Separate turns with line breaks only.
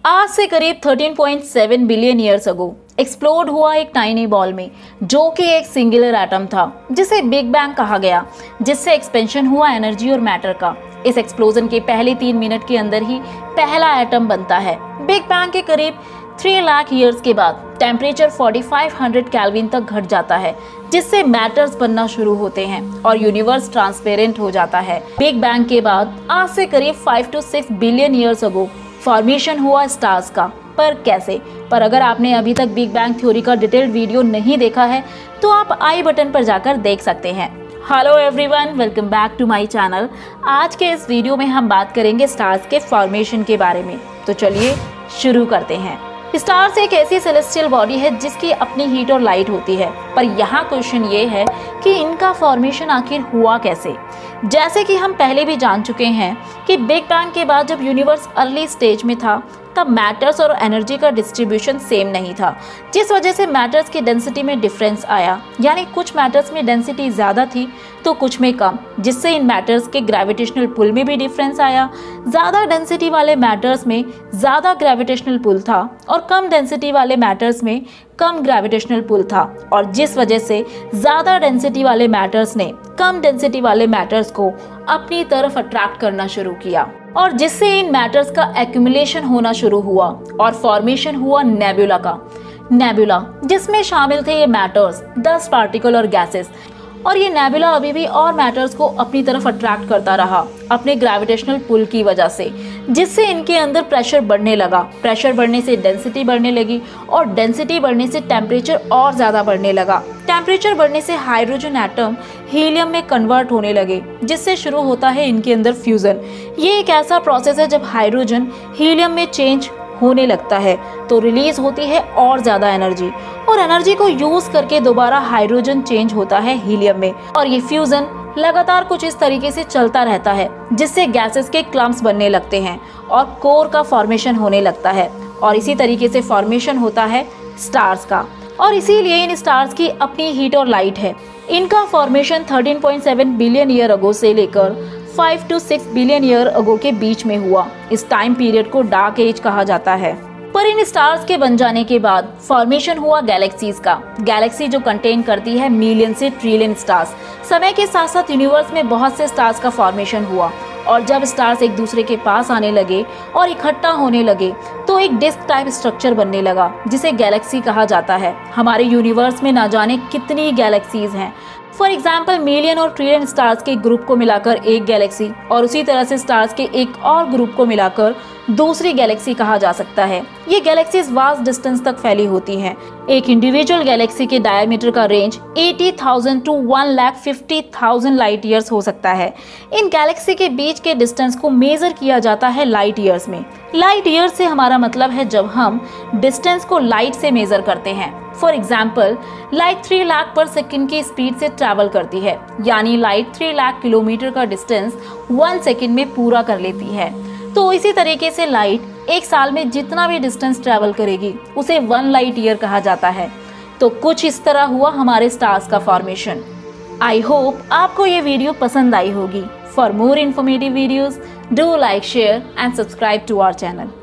आज से करीब 13.7 बिलियन ईयर्स अगो एक्सप्लोड हुआ एक टाइनी बॉल में, जो कि एक सिंगुलर एटम था जिसे बिग बैंग कहा गया, जिससे एक्सपेंशन हुआ एनर्जी और मैटर का। इस एक्सप्लोजन के पहले 3 मिनट के अंदर ही पहला एटम बनता है। बिग बैंग के करीब 3 लाख ईयर्स के बाद टेम्परेचर 4500 केल्विन तक घट जाता है, जिससे मैटर्स बनना शुरू होते हैं और यूनिवर्स ट्रांसपेरेंट हो जाता है। बिग बैंग के बाद आज से करीब 5 to 6 billion years ago formation हुआ स्टार्स का। पर कैसे? पर अगर आपने अभी तक बिग बैंग थ्योरी का डिटेल्ड वीडियो नहीं देखा है तो आप आई बटन पर जाकर देख सकते हैं। Hello everyone, welcome back to my channel. आज के इस वीडियो में हम बात करेंगे स्टार्स के फॉर्मेशन के बारे में। तो चलिए शुरू करते हैं। स्टार्स एक ऐसी सेलेस्टियल बॉडी है जिसकी अपनी हीट और लाइट होती है, पर यहाँ क्वेश्चन ये है कि इनका फॉर्मेशन आखिर हुआ कैसे। जैसे कि हम पहले भी जान चुके हैं कि बिग बैंग के बाद जब यूनिवर्स अर्ली स्टेज में था तब मैटर्स और एनर्जी का डिस्ट्रीब्यूशन सेम नहीं था, जिस वजह से मैटर्स की डेंसिटी में डिफरेंस आया। यानी कुछ मैटर्स में डेंसिटी ज़्यादा थी तो कुछ में कम, जिससे इन मैटर्स के ग्रेविटेशनल पुल में भी डिफरेंस आया। ज़्यादा डेंसिटी वाले मैटर्स में ज़्यादा ग्रेविटेशनल पुल था और कम डेंसिटी वाले मैटर्स में कम ग्रेविटेशनल पुल था, और जिस वजह से ज़्यादा डेंसिटी वाले मैटर्स ने कम डेंसिटी वाले मैटर्स को अपनी तरफ अट्रैक्ट करना शुरू किया, और जिससे इन मैटर्स का एक्यूमुलेशन होना शुरू हुआ और फॉर्मेशन हुआ नेबुला का। नेबुला जिसमें शामिल थे ये मैटर्स, डस्ट पार्टिकल और गैसेस, और ये नेबुला अभी भी और मैटर्स को अपनी तरफ अट्रैक्ट करता रहा अपने ग्रेविटेशनल पुल की वजह से, जिससे इनके अंदर प्रेशर बढ़ने लगा। प्रेशर बढ़ने से डेंसिटी बढ़ने लगी और डेंसिटी बढ़ने से टेम्परेचर और ज़्यादा बढ़ने लगा। टेम्परेचर बढ़ने से हाइड्रोजन एटम हीलियम में कन्वर्ट होने लगे, जिससे शुरू होता है इनके अंदर फ्यूज़न। ये एक ऐसा प्रोसेस है जब हाइड्रोजन हीलियम में चेंज होने लगता है तो रिलीज होती है और ज़्यादा एनर्जी, और एनर्जी को यूज़ करके दोबारा हाइड्रोजन चेंज होता है हीलियम में, और ये फ्यूज़न लगातार कुछ इस तरीके से चलता रहता है, जिससे गैसेस के क्लम्प्स बनने लगते हैं और कोर का फॉर्मेशन होने लगता है, और इसी तरीके से फॉर्मेशन होता है स्टार्स का। और इसीलिए इन स्टार्स की अपनी हीट और लाइट है। इनका फॉर्मेशन 13.7 बिलियन ईयर अगो से लेकर 5 to 6 बिलियन ईयर अगो के बीच में हुआ। इस टाइम पीरियड को डार्क एज कहा जाता है। पर इन स्टार्स के बन जाने के बाद फॉर्मेशन हुआ गैलेक्सीज का। गैलेक्सी जो कंटेन करती है मिलियन से ट्रिलियन स्टार्स। समय के साथ साथ यूनिवर्स में बहुत से स्टार्स का फॉर्मेशन हुआ, और जब स्टार्स एक दूसरे के पास आने लगे और इकट्ठा होने लगे तो एक डिस्क टाइप स्ट्रक्चर बनने लगा, जिसे गैलेक्सी कहा जाता है। हमारे यूनिवर्स में ना जाने कितनी गैलेक्सीज हैं। फॉर एग्जाम्पल मिलियन और ट्रिलियन स्टार्स के ग्रुप को मिलाकर एक गैलेक्सी, और उसी तरह से स्टार्स के एक और ग्रुप को मिलाकर दूसरी गैलेक्सी कहा जा सकता है। ये गैलेक्सीज वास्ट डिस्टेंस तक फैली होती हैं। एक इंडिविजुअल गैलेक्सी के डायमीटर का रेंज 80,000 to 1,50,000 लाइट ईयर्स हो सकता है। इन गैलेक्सी के बीच के डिस्टेंस को मेजर किया जाता है लाइट ईयर्स में। लाइट ईयर से हमारा मतलब है जब हम डिस्टेंस को लाइट से मेजर करते हैं। फॉर एग्जाम्पल लाइट 3 लाख पर सेकंड की स्पीड से ट्रैवल करती है, यानी लाइट 3 लाख किलोमीटर का डिस्टेंस 1 सेकंड में पूरा कर लेती है। तो इसी तरीके से लाइट एक साल में जितना भी डिस्टेंस ट्रैवल करेगी उसे 1 लाइट ईयर कहा जाता है। तो कुछ इस तरह हुआ हमारे स्टार्स का फॉर्मेशन। आई होप आपको ये वीडियो पसंद आई होगी। For more informative videos do like, share and subscribe to our channel.